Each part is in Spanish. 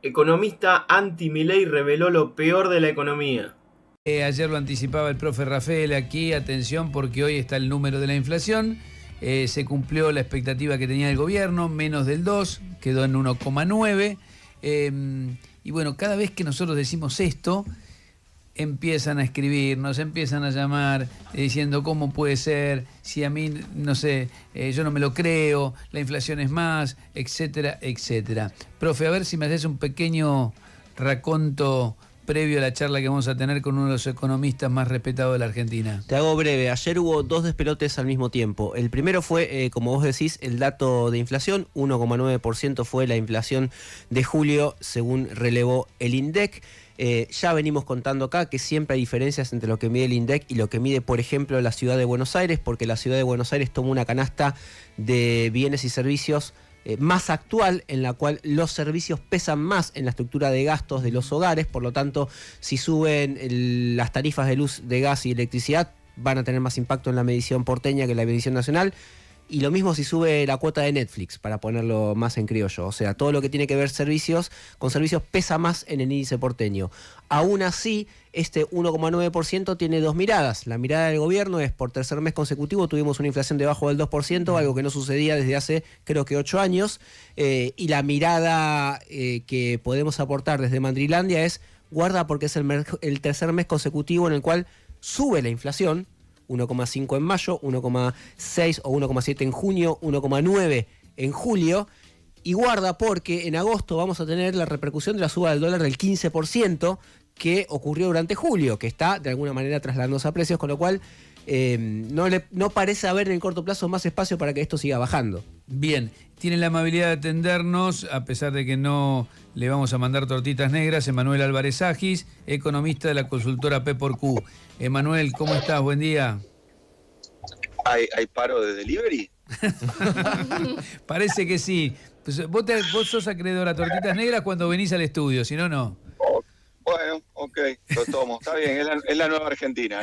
Economista anti-Milei reveló lo peor de la economía. Ayer lo anticipaba el profe Rafael aquí, atención porque hoy está el número de la inflación, se cumplió la expectativa que tenía el gobierno, menos del 2, quedó en 1,9, y bueno, cada vez que nosotros decimos esto, empiezan a escribir, nos empiezan a llamar diciendo cómo puede ser, si a mí, no sé, yo no me lo creo, la inflación es más, etcétera, etcétera. Profe, a ver si me haces un pequeño raconto previo a la charla que vamos a tener con uno de los economistas más respetados de la Argentina. Te hago breve. Ayer hubo dos despelotes al mismo tiempo. El primero fue, como vos decís, el dato de inflación. 1,9% fue la inflación de julio, según relevó el INDEC. Ya venimos contando acá que siempre hay diferencias entre lo que mide el INDEC y lo que mide, por ejemplo, la Ciudad de Buenos Aires, porque la Ciudad de Buenos Aires toma una canasta de bienes y servicios más actual, en la cual los servicios pesan más en la estructura de gastos de los hogares. Por lo tanto, si suben las tarifas de luz, de gas y electricidad, van a tener más impacto en la medición porteña que en la medición nacional. Y lo mismo si sube la cuota de Netflix, para ponerlo más en criollo. O sea, todo lo que tiene que ver con servicios pesa más en el índice porteño. Aún así, este 1,9% tiene dos miradas. La mirada del gobierno es: por tercer mes consecutivo tuvimos una inflación debajo del 2%, algo que no sucedía desde hace, creo que 8 años. Y la mirada que podemos aportar desde Mandrilandia es: guarda, porque es el tercer mes consecutivo en el cual sube la inflación. 1,5 en mayo, 1,6 o 1,7 en junio, 1,9 en julio. Y guarda, porque en agosto vamos a tener la repercusión de la suba del dólar del 15% que ocurrió durante julio, que está de alguna manera trasladándose a precios, con lo cual no parece haber en el corto plazo más espacio para que esto siga bajando. Bien, tiene la amabilidad de atendernos, a pesar de que no le vamos a mandar tortitas negras, Emanuel Álvarez Agis, economista de la consultora P4Q. Emanuel, ¿cómo estás? Buen día. ¿Hay paro de delivery? Parece que sí. Pues vos sos acreedor a tortitas negras cuando venís al estudio, si no, no. Bueno, ok, lo tomo. Está bien, es la nueva Argentina.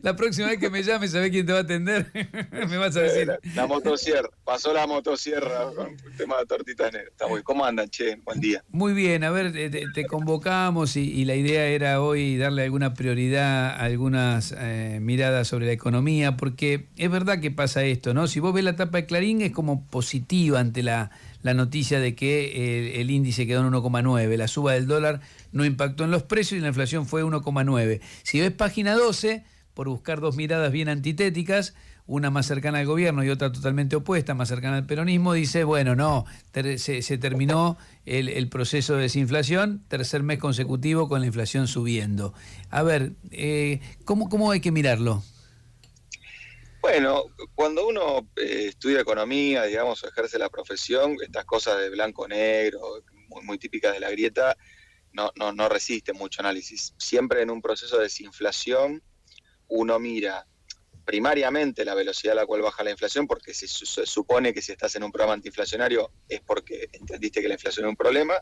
La próxima vez que me llames, ¿sabés quién te va a atender? Me vas a decir. La motosierra. Pasó la motosierra con el tema de tortitas negras. Está muy. ¿Cómo andan, che? Buen día. Muy bien, a ver, te convocamos y la idea era hoy darle alguna prioridad a algunas miradas sobre la economía, porque es verdad que pasa esto, ¿no? Si vos ves la tapa de Clarín, es como positiva ante la noticia de que el índice quedó en 1,9, la suba del dólar no impactó en los precios y la inflación fue 1,9. Si ves página 12, por buscar dos miradas bien antitéticas, una más cercana al gobierno y otra totalmente opuesta, más cercana al peronismo, dice, bueno, no, se terminó el proceso de desinflación, tercer mes consecutivo con la inflación subiendo. A ver, ¿cómo hay que mirarlo? Bueno, cuando uno estudia economía, digamos, o ejerce la profesión, estas cosas de blanco-negro, muy, muy típicas de la grieta, no resisten mucho análisis. Siempre en un proceso de desinflación uno mira primariamente la velocidad a la cual baja la inflación, porque se supone que si estás en un programa antiinflacionario es porque entendiste que la inflación es un problema,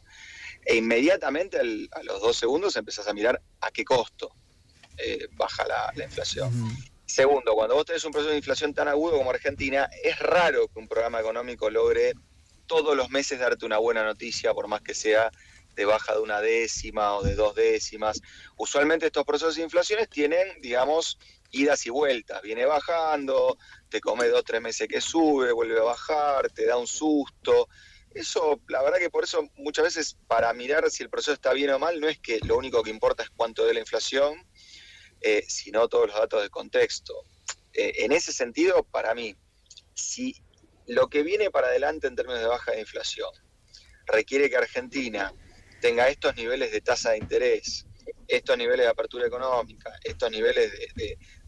e inmediatamente a los 2 segundos empezás a mirar a qué costo baja la inflación. Segundo, cuando vos tenés un proceso de inflación tan agudo como Argentina, es raro que un programa económico logre todos los meses darte una buena noticia, por más que sea de baja de 1/10 o de 2 décimas. Usualmente estos procesos de inflaciones tienen, digamos, idas y vueltas. Viene bajando, te come 2 o 3 meses que sube, vuelve a bajar, te da un susto. Eso, la verdad que por eso muchas veces para mirar si el proceso está bien o mal, no es que lo único que importa es cuánto dé la inflación, sino todos los datos de contexto. En ese sentido, para mí, si lo que viene para adelante en términos de baja de inflación requiere que Argentina tenga estos niveles de tasa de interés, estos niveles de apertura económica, estos niveles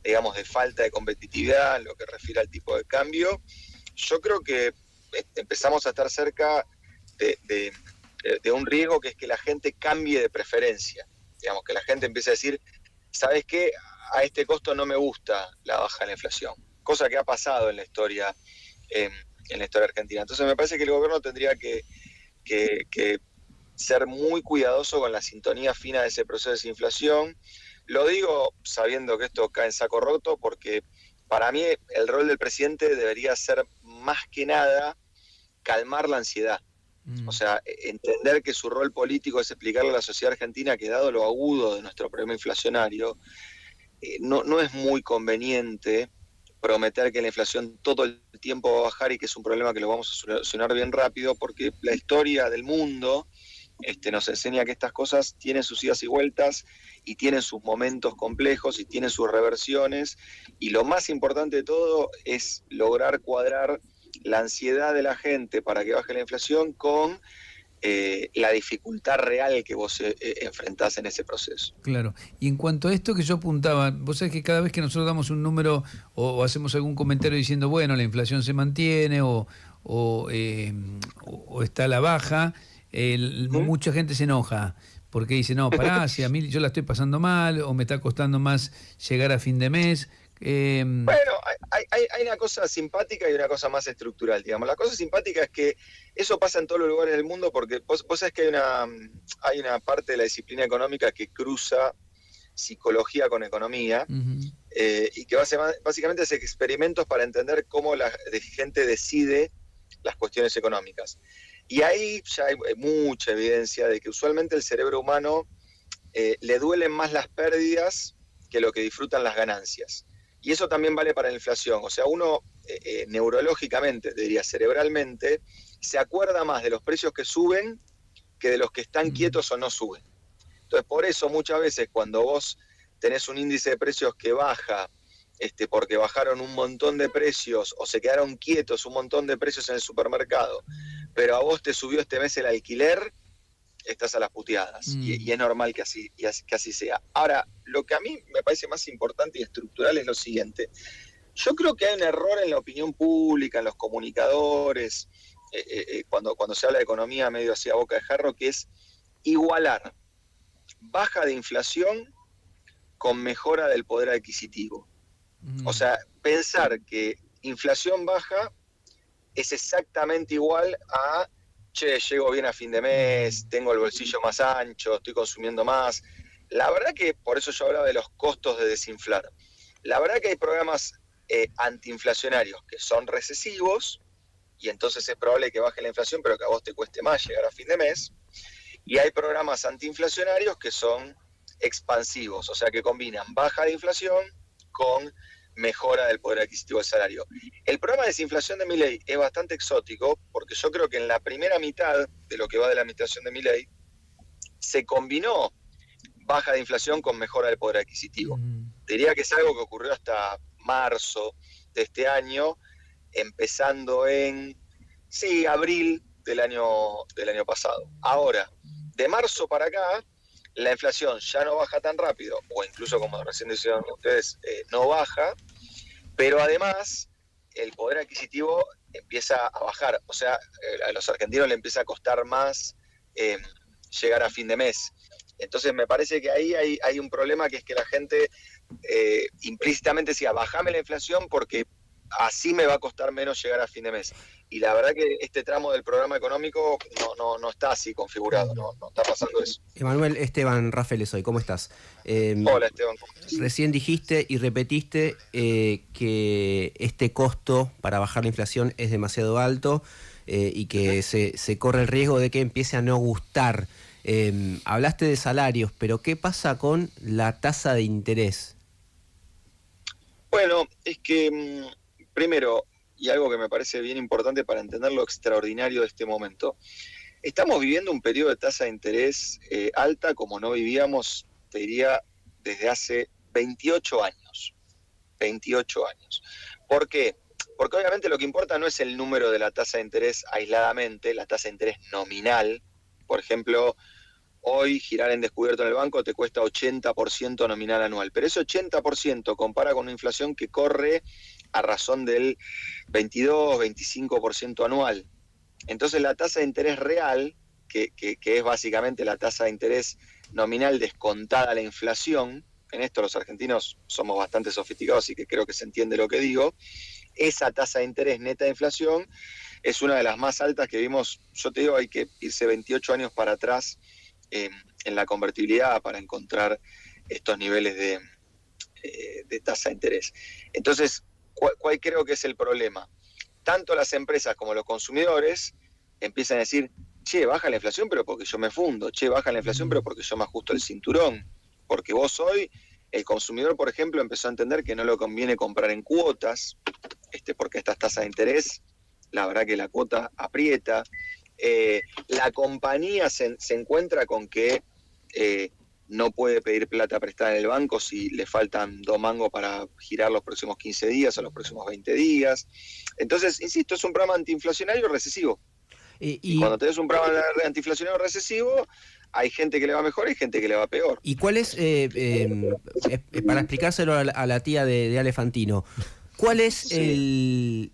digamos, de falta de competitividad en lo que refiere al tipo de cambio, yo creo que empezamos a estar cerca de un riesgo, que es que la gente cambie de preferencia. Digamos, que la gente empiece a decir, ¿sabes qué? A este costo no me gusta la baja de la inflación. Cosa que ha pasado en la historia argentina. Entonces me parece que el gobierno tendría que ser muy cuidadoso con la sintonía fina de ese proceso de desinflación. Lo digo sabiendo que esto cae en saco roto, porque para mí el rol del presidente debería ser más que nada calmar la ansiedad. O sea, entender que su rol político es explicarle a la sociedad argentina que dado lo agudo de nuestro problema inflacionario, no es muy conveniente prometer que la inflación todo el tiempo va a bajar y que es un problema que lo vamos a solucionar bien rápido, porque la historia del mundo nos enseña que estas cosas tienen sus idas y vueltas y tienen sus momentos complejos y tienen sus reversiones, y lo más importante de todo es lograr cuadrar la ansiedad de la gente para que baje la inflación con la dificultad real que vos enfrentás en ese proceso. Claro. Y en cuanto a esto que yo apuntaba, vos sabés que cada vez que nosotros damos un número o hacemos algún comentario diciendo, bueno, la inflación se mantiene o está a la baja, mucha gente se enoja porque dice, no, pará, si a mí yo la estoy pasando mal o me está costando más llegar a fin de mes. Bueno, hay una cosa simpática y una cosa más estructural, digamos. La cosa simpática es que eso pasa en todos los lugares del mundo, porque vos sabés que hay una parte de la disciplina económica que cruza psicología con economía, y que básicamente hace experimentos para entender cómo la gente decide las cuestiones económicas. Y ahí ya hay mucha evidencia de que usualmente el cerebro humano le duelen más las pérdidas que lo que disfrutan las ganancias. Y eso también vale para la inflación. O sea, uno neurológicamente, diría cerebralmente, se acuerda más de los precios que suben que de los que están quietos o no suben. Entonces, por eso muchas veces cuando vos tenés un índice de precios que baja, porque bajaron un montón de precios o se quedaron quietos un montón de precios en el supermercado, pero a vos te subió este mes el alquiler, estás a las puteadas. Y es normal que así sea. Ahora, lo que a mí me parece más importante y estructural es lo siguiente. Yo creo que hay un error en la opinión pública, en los comunicadores, cuando se habla de economía medio hacia boca de jarro, que es igualar baja de inflación con mejora del poder adquisitivo. O sea, pensar que inflación baja es exactamente igual a che, llego bien a fin de mes, tengo el bolsillo más ancho, estoy consumiendo más. La verdad que, por eso yo hablaba de los costos de desinflar. La verdad que hay programas antiinflacionarios que son recesivos, y entonces es probable que baje la inflación, pero que a vos te cueste más llegar a fin de mes. Y hay programas antiinflacionarios que son expansivos, o sea, que combinan baja de inflación con mejora del poder adquisitivo del salario. El programa de desinflación de Milei es bastante exótico, porque yo creo que en la primera mitad de lo que va de la administración de Milei se combinó baja de inflación con mejora del poder adquisitivo. Diría que es algo que ocurrió hasta marzo de este año, empezando en abril del año pasado. Ahora, de marzo para acá, la inflación ya no baja tan rápido, o incluso, como recién decían ustedes, no baja, pero además el poder adquisitivo empieza a bajar. O sea, a los argentinos le empieza a costar más llegar a fin de mes. Entonces me parece que ahí hay un problema, que es que la gente implícitamente decía, bajame la inflación porque así me va a costar menos llegar a fin de mes. Y la verdad que este tramo del programa económico no está así configurado, no está pasando eso. Emanuel, Esteban Rafael soy, ¿cómo estás? Hola Esteban, ¿cómo estás? Recién dijiste y repetiste que este costo para bajar la inflación es demasiado alto y que se corre el riesgo de que empiece a no gustar. Hablaste de salarios, pero ¿qué pasa con la tasa de interés? Bueno, es que primero, y algo que me parece bien importante para entender lo extraordinario de este momento, estamos viviendo un periodo de tasa de interés alta como no vivíamos, te diría, desde hace 28 años. 28 años. ¿Por qué? Porque obviamente lo que importa no es el número de la tasa de interés aisladamente, la tasa de interés nominal. Por ejemplo, hoy girar en descubierto en el banco te cuesta 80% nominal anual, pero ese 80% compara con una inflación que corre a razón del 22-25% anual. Entonces la tasa de interés real, que es básicamente la tasa de interés nominal descontada a la inflación, en esto los argentinos somos bastante sofisticados y que creo que se entiende lo que digo, esa tasa de interés neta de inflación es una de las más altas que vimos. Yo te digo, hay que irse 28 años para atrás en la convertibilidad para encontrar estos niveles de tasa de interés. Entonces, ¿cuál creo que es el problema? Tanto las empresas como los consumidores empiezan a decir, che, baja la inflación, pero porque yo me fundo, che, baja la inflación, pero porque yo me ajusto el cinturón, porque vos hoy, el consumidor, por ejemplo, empezó a entender que no le conviene comprar en cuotas, porque estas tasas de interés, la verdad que la cuota aprieta. La compañía se encuentra con que no puede pedir plata prestada en el banco si le faltan 2 mangos para girar los próximos 15 días o los próximos 20 días. Entonces, insisto, es un programa antiinflacionario recesivo. Y cuando tenés un programa antiinflacionario recesivo, hay gente que le va mejor y gente que le va peor. ¿Y cuál es, para explicárselo a la tía de Ale Fantino, cuál es el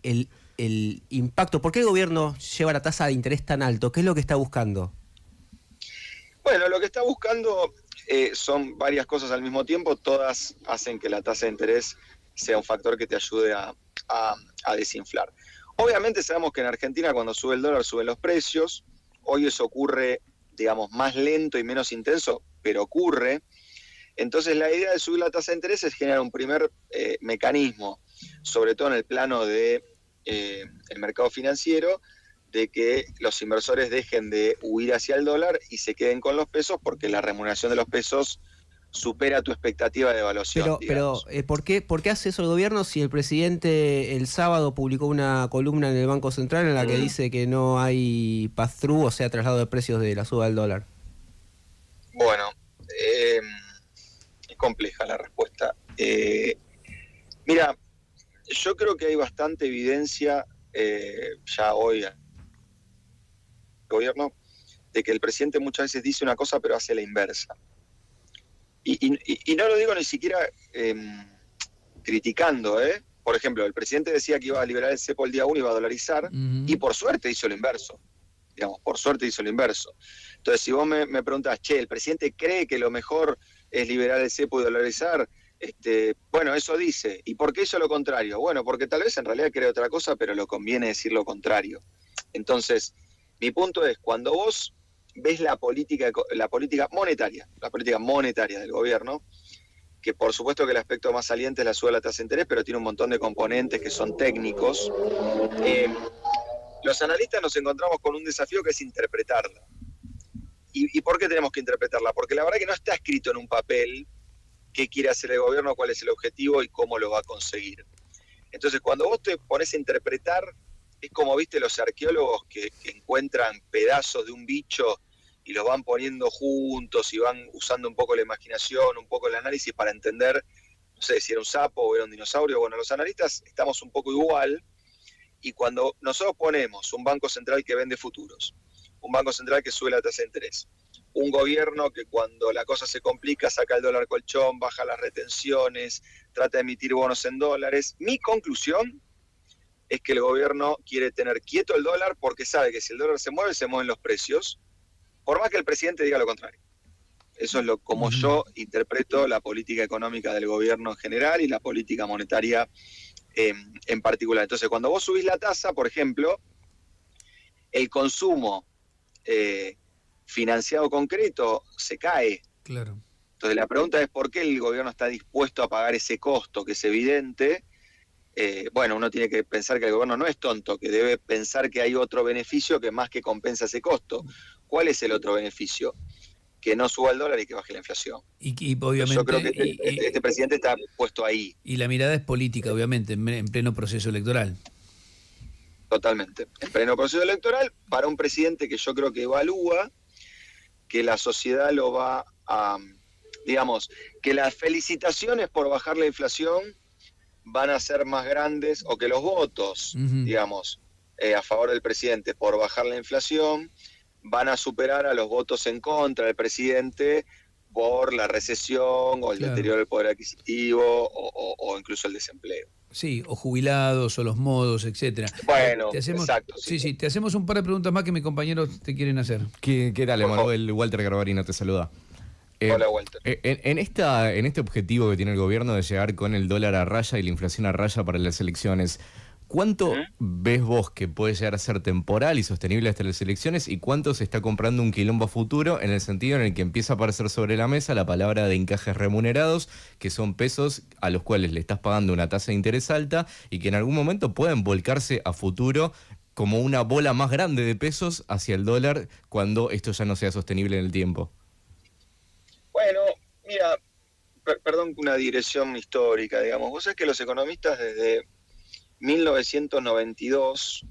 impacto? ¿Por qué el gobierno lleva la tasa de interés tan alto? ¿Qué es lo que está buscando? Bueno, lo que está buscando son varias cosas al mismo tiempo, todas hacen que la tasa de interés sea un factor que te ayude a desinflar. Obviamente sabemos que en Argentina cuando sube el dólar suben los precios, hoy eso ocurre, digamos, más lento y menos intenso, pero ocurre. Entonces la idea de subir la tasa de interés es generar un primer mecanismo, sobre todo en el plano de el mercado financiero, de que los inversores dejen de huir hacia el dólar y se queden con los pesos, porque la remuneración de los pesos supera tu expectativa de evaluación. Pero ¿por qué hace eso el gobierno si el presidente el sábado publicó una columna en el Banco Central en la que dice que no hay pass-through, o sea, traslado de precios de la suba del dólar? Bueno, es compleja la respuesta. Mira, yo creo que hay bastante evidencia ya hoy al gobierno de que el presidente muchas veces dice una cosa pero hace la inversa. Y no lo digo ni siquiera criticando, Por ejemplo, el presidente decía que iba a liberar el cepo el día 1 y iba a dolarizar, y por suerte hizo lo inverso. Digamos, por suerte hizo lo inverso. Entonces, si vos me preguntás, che, ¿el presidente cree que lo mejor es liberar el cepo y dolarizar? Bueno, eso dice. ¿Y por qué hizo lo contrario? Bueno, porque tal vez en realidad cree otra cosa, pero lo conviene decir lo contrario. Entonces, mi punto es, cuando vos ves la política monetaria del gobierno, que por supuesto que el aspecto más saliente es la suba de la tasa de interés, pero tiene un montón de componentes que son técnicos, los analistas nos encontramos con un desafío que es interpretarla. ¿Y por qué tenemos que interpretarla? Porque la verdad que no está escrito en un papel qué quiere hacer el gobierno, cuál es el objetivo y cómo lo va a conseguir. Entonces, cuando vos te pones a interpretar, es como, viste, los arqueólogos que encuentran pedazos de un bicho y los van poniendo juntos y van usando un poco la imaginación, un poco el análisis para entender, no sé, si era un sapo o era un dinosaurio. Bueno, los analistas estamos un poco igual, y cuando nosotros ponemos un banco central que vende futuros, un banco central que sube la tasa de interés, un gobierno que cuando la cosa se complica saca el dólar colchón, baja las retenciones, trata de emitir bonos en dólares, mi conclusión es que el gobierno quiere tener quieto el dólar porque sabe que si el dólar se mueven los precios, por más que el presidente diga lo contrario. Eso es como yo interpreto la política económica del gobierno en general y la política monetaria en particular. Entonces, cuando vos subís la tasa, por ejemplo, el consumo financiado concreto se cae. Claro. Entonces, la pregunta es por qué el gobierno está dispuesto a pagar ese costo, que es evidente. Bueno, uno tiene que pensar que el gobierno no es tonto, que debe pensar que hay otro beneficio que más que compensa ese costo. ¿Cuál es el otro beneficio? Que no suba el dólar y que baje la inflación. Y obviamente, yo creo que este presidente está puesto ahí. Y la mirada es política, obviamente, en pleno proceso electoral. Totalmente. En pleno proceso electoral, para un presidente que yo creo que evalúa que la sociedad lo va a, digamos, que las felicitaciones por bajar la inflación van a ser más grandes, o que los votos, digamos, a favor del presidente por bajar la inflación van a superar a los votos en contra del presidente por la recesión o el deterioro del poder adquisitivo o incluso el desempleo. Sí, o jubilados, o los modos, etcétera. Bueno, exacto. Sí, te hacemos un par de preguntas más que mis compañeros te quieren hacer. ¿Qué tal, Emanuel? Walter Garbarino te saluda. Hola, Walter. En este objetivo que tiene el gobierno de llegar con el dólar a raya y la inflación a raya para las elecciones, ¿cuánto ves vos que puede llegar a ser temporal y sostenible hasta las elecciones, y cuánto se está comprando un quilombo futuro, en el sentido en el que empieza a aparecer sobre la mesa la palabra de encajes remunerados, que son pesos a los cuales le estás pagando una tasa de interés alta y que en algún momento pueden volcarse a futuro como una bola más grande de pesos hacia el dólar cuando esto ya no sea sostenible en el tiempo? Bueno, mira, perdón, una digresión histórica, digamos. Vos sabés que los economistas desde 1992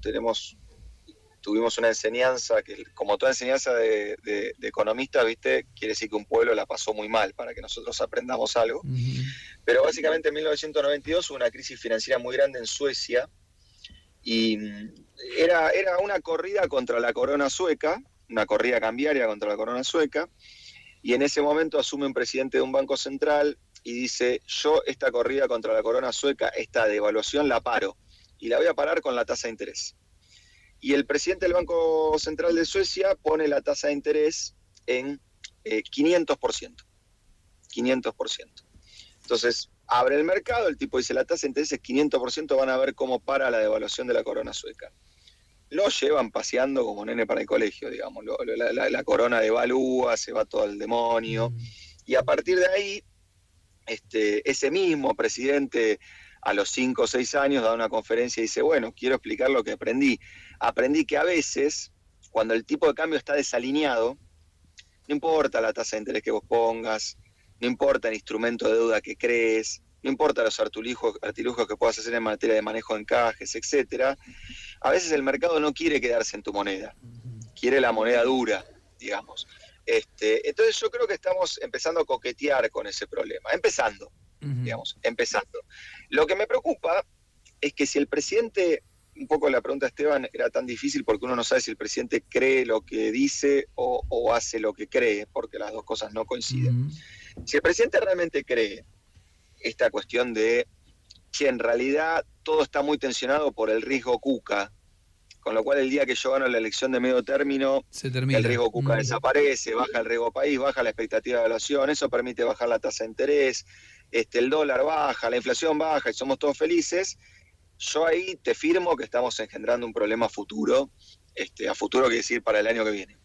tuvimos una enseñanza que, como toda enseñanza de economistas, ¿viste? Quiere decir que un pueblo la pasó muy mal para que nosotros aprendamos algo. Ujú. Pero básicamente en 1992 hubo una crisis financiera muy grande en Suecia y era una corrida contra la corona sueca, una corrida cambiaria contra la corona sueca, y en ese momento asume un presidente de un banco central y dice: yo esta corrida contra la corona sueca, esta devaluación la paro, y la voy a parar con la tasa de interés. Y el presidente del Banco Central de Suecia pone la tasa de interés en 500%. 500%. Entonces, abre el mercado, el tipo dice: la tasa de interés es 500%, van a ver cómo para la devaluación de la corona sueca. Lo llevan paseando como nene para el colegio, digamos. La corona devalúa, se va todo al demonio. Y a partir de ahí, ese mismo presidente, a los 5 o 6 años, da una conferencia y dice: bueno, quiero explicar lo que aprendí. Aprendí que a veces, cuando el tipo de cambio está desalineado, no importa la tasa de interés que vos pongas, no importa el instrumento de deuda que crees, no importa los artilugios que puedas hacer en materia de manejo de encajes, etcétera. A veces el mercado no quiere quedarse en tu moneda, quiere la moneda dura, digamos. Entonces yo creo que estamos empezando a coquetear con ese problema, empezando. Lo que me preocupa es que si el presidente, un poco la pregunta de Esteban era tan difícil porque uno no sabe si el presidente cree lo que dice o hace lo que cree, porque las dos cosas no coinciden. Si el presidente realmente cree esta cuestión de que en realidad todo está muy tensionado por el riesgo Cuca, con lo cual el día que yo gano la elección de medio término, el riesgo Cuca desaparece, baja el riesgo país, baja la expectativa de evaluación, eso permite bajar la tasa de interés, el dólar baja, la inflación baja y somos todos felices, yo ahí te firmo que estamos engendrando un problema futuro, a futuro quiere decir para el año que viene.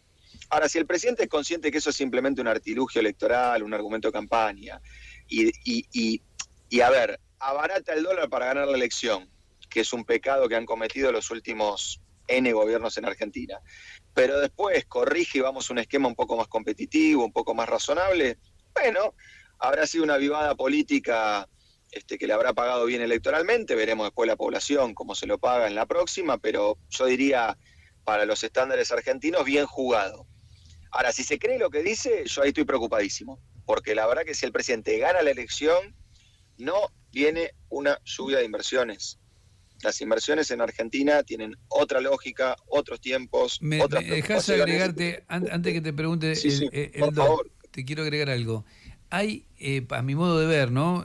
Ahora, si el presidente es consciente que eso es simplemente un artilugio electoral, un argumento de campaña, y a ver, abarata el dólar para ganar la elección, que es un pecado que han cometido los últimos N gobiernos en Argentina, pero después corrige y vamos a un esquema un poco más competitivo, un poco más razonable, bueno, habrá sido una vivada política que le habrá pagado bien electoralmente, veremos después la población cómo se lo paga en la próxima, pero yo diría, para los estándares argentinos, bien jugado. Ahora, si se cree lo que dice, yo ahí estoy preocupadísimo, porque la verdad que si el presidente gana la elección, no viene una lluvia de inversiones. Las inversiones en Argentina tienen otra lógica, otros tiempos, otras ¿Me dejás agregarte, antes que te pregunte, por favor. te quiero agregar algo? Hay, a mi modo de ver, ¿no?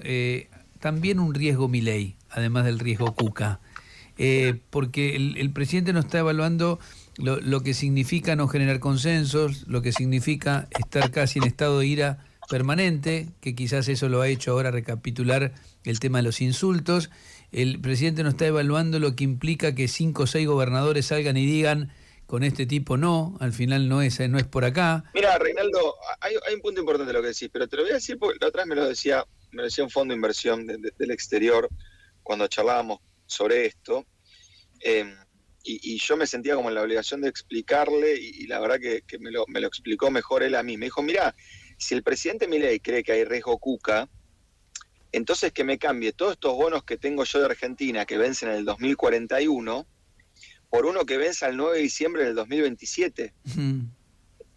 También un riesgo Milei, además del riesgo Cuca, porque el presidente no está evaluando lo que significa no generar consensos, lo que significa estar casi en estado de ira permanente, que quizás eso lo ha hecho ahora recapitular el tema de los insultos. El presidente no está evaluando lo que implica que 5 o 6 gobernadores salgan y digan: con este tipo no, al final no es por acá. Mira, Reinaldo, hay un punto importante de lo que decís, pero te lo voy a decir porque la otra vez me lo decía un fondo de inversión del exterior cuando charlábamos sobre esto, y yo me sentía como en la obligación de explicarle, y la verdad que me lo explicó mejor él a mí. Me dijo: mirá, si el presidente Milei cree que hay riesgo Cuca, entonces que me cambie todos estos bonos que tengo yo de Argentina que vencen en el 2041 por uno que vence el 9 de diciembre del 2027.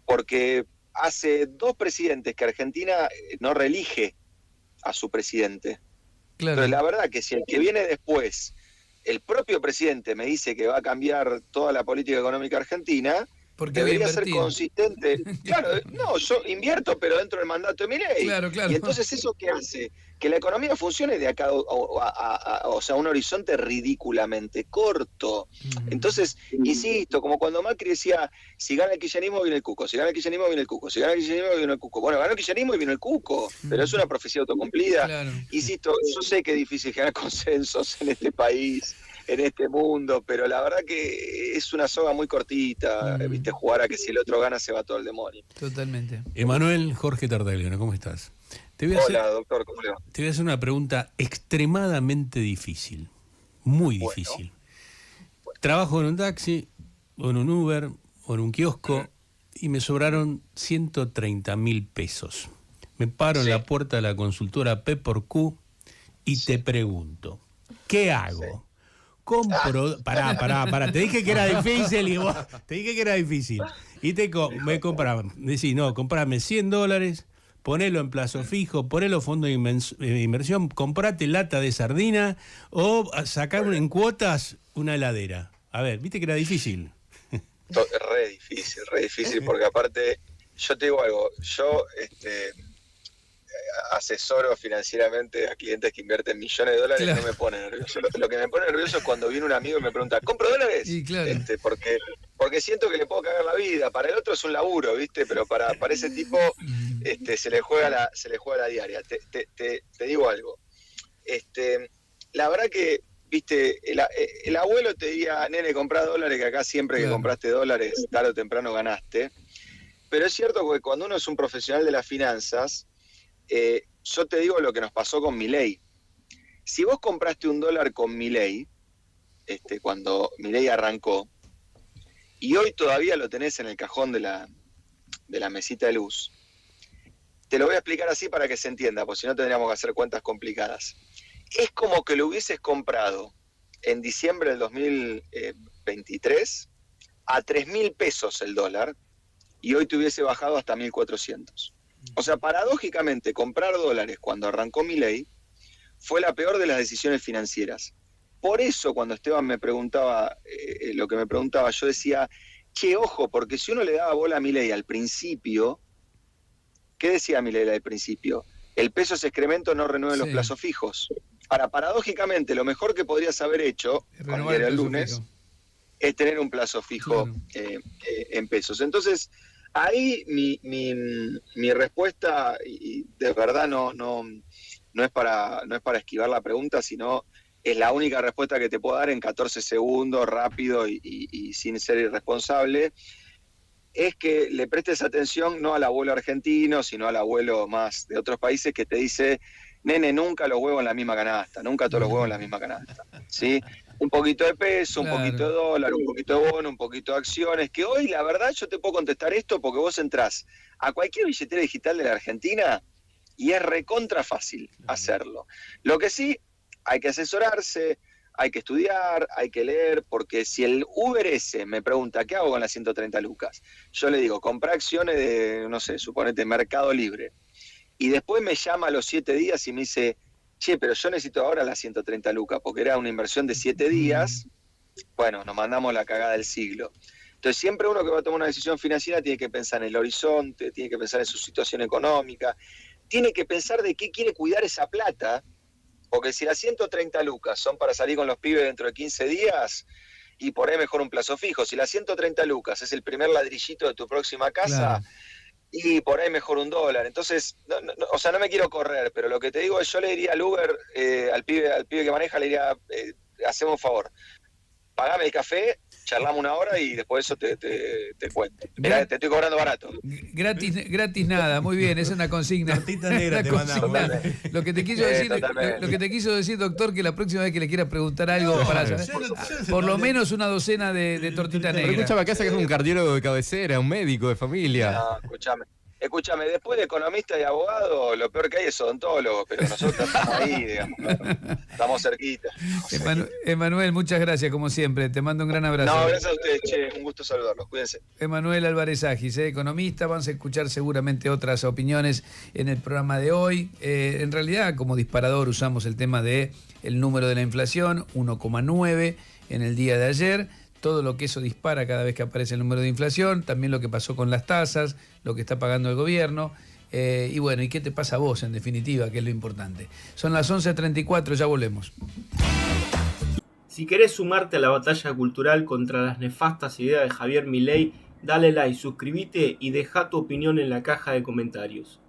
Porque hace 2 presidentes que Argentina no reelige a su presidente. Claro. Entonces la verdad que si el que viene después, el propio presidente me dice que va a cambiar toda la política económica argentina, porque debería ser consistente. Claro, no, yo invierto, pero dentro del mandato de Milei. Claro. Y entonces eso que hace que la economía funcione de acá o sea, un horizonte ridículamente corto. Entonces, insisto, como cuando Macri decía: si gana el kirchnerismo viene el cuco, si gana el kirchnerismo viene el cuco, si gana el kirchnerismo viene el cuco. Bueno, ganó el kirchnerismo y vino el cuco, pero es una profecía autocumplida. Claro. Insisto, yo sé que es difícil generar consensos en este país, en este mundo, pero la verdad que es una soga muy cortita, viste, jugar a que si el otro gana se va todo el demonio. Totalmente. Emanuel Jorge Tartaglione, ¿cómo estás? Hola, doctor, ¿cómo le va? Te voy a hacer una pregunta extremadamente difícil, muy difícil. trabajo en un taxi, o en un Uber, o en un kiosco, y me sobraron 130.000 pesos. Me paro en la puerta de la consultora P por Q y te pregunto, ¿qué hago? Compro... Pará, te dije que era difícil y vos... Te dije que era difícil. Y me compraban. Decís, no, comprame $100, ponelo en plazo fijo, ponelo fondo de inversión, comprate lata de sardina o sacar en cuotas una heladera. A ver, viste que era difícil. Re difícil, porque aparte, yo te digo algo, yo asesoro financieramente a clientes que invierten millones de dólares. Claro. No me pone nervioso. Lo que me pone nervioso es cuando viene un amigo y me pregunta, ¿compro dólares? Y claro. Porque siento que le puedo cagar la vida. Para el otro es un laburo, ¿viste? Pero para ese tipo se le juega la diaria. Te digo algo. La verdad que, viste, el abuelo te diría, nene, comprá dólares, que acá siempre que compraste dólares, tarde o temprano ganaste. Pero es cierto que cuando uno es un profesional de las finanzas, yo te digo lo que nos pasó con Milei. Si vos compraste $1 con Milei, cuando Milei arrancó, y hoy todavía lo tenés en el cajón de la mesita de luz, te lo voy a explicar así para que se entienda, porque si no tendríamos que hacer cuentas complicadas. Es como que lo hubieses comprado en diciembre del 2023 a 3.000 pesos el dólar, y hoy te hubiese bajado hasta 1.400. O sea, paradójicamente, comprar dólares cuando arrancó Milei fue la peor de las decisiones financieras. Por eso, cuando Esteban me preguntaba lo que me preguntaba, yo decía, che, ojo, porque si uno le daba bola a Milei al principio, ¿qué decía Milei al principio? El peso es excremento, no renueve los plazos fijos. Ahora, paradójicamente, lo mejor que podrías haber hecho, cuando era el lunes, es tener un plazo fijo en pesos. Entonces, ahí mi respuesta, y de verdad no es para esquivar la pregunta, sino es la única respuesta que te puedo dar en 14 segundos, rápido y sin ser irresponsable, es que le prestes atención no al abuelo argentino, sino al abuelo más de otros países que te dice, nene, nunca los huevos en la misma canasta, nunca todos los huevos en la misma canasta, ¿sí? Un poquito de peso, un poquito de dólar, un poquito de bono, un poquito de acciones, que hoy la verdad yo te puedo contestar esto porque vos entrás a cualquier billetera digital de la Argentina y es recontra fácil hacerlo. Lo que sí, hay que asesorarse, hay que estudiar, hay que leer, porque si el Uber S me pregunta, ¿qué hago con las 130 lucas? Yo le digo, comprá acciones de, no sé, suponete, Mercado Libre. Y después me llama a los 7 días y me dice, che, pero yo necesito ahora las 130 lucas, porque era una inversión de 7 días, bueno, nos mandamos la cagada del siglo. Entonces siempre uno que va a tomar una decisión financiera tiene que pensar en el horizonte, tiene que pensar en su situación económica, tiene que pensar de qué quiere cuidar esa plata, porque si las 130 lucas son para salir con los pibes dentro de 15 días, y por ahí mejor un plazo fijo. Si las 130 lucas es el primer ladrillito de tu próxima casa, y por ahí mejor $1. Entonces, o sea, no me quiero correr, pero lo que te digo es, yo le diría al Uber, al pibe que maneja, le diría, hacemos un favor, pagame el café, charlamos una hora y después eso te cuento. Mirá, te estoy cobrando barato. Gratis nada, muy bien, es una consigna. Cartita negra te mandamos. Lo que te quiso decir, doctor, que la próxima vez que le quieras preguntar algo, por lo menos una docena de tortita negra. Pero escúchame, acá sacas un cardiólogo de cabecera, un médico de familia. No, escúchame, después de economista y abogado, lo peor que hay es odontólogo, pero nosotros estamos ahí, digamos, estamos cerquita. Emanuel, muchas gracias, como siempre, te mando un gran abrazo. No, gracias a ustedes, che, un gusto saludarlos, cuídense. Emanuel Álvarez Agis, economista, vamos a escuchar seguramente otras opiniones en el programa de hoy. En realidad, como disparador usamos el tema de el número de la inflación, 1,9 en el día de ayer. Todo lo que eso dispara cada vez que aparece el número de inflación, también lo que pasó con las tasas, lo que está pagando el gobierno, y bueno, ¿y qué te pasa a vos en definitiva, que es lo importante? Son las 11:34, ya volvemos. Si querés sumarte a la batalla cultural contra las nefastas ideas de Javier Milei, dale like, suscríbete y deja tu opinión en la caja de comentarios.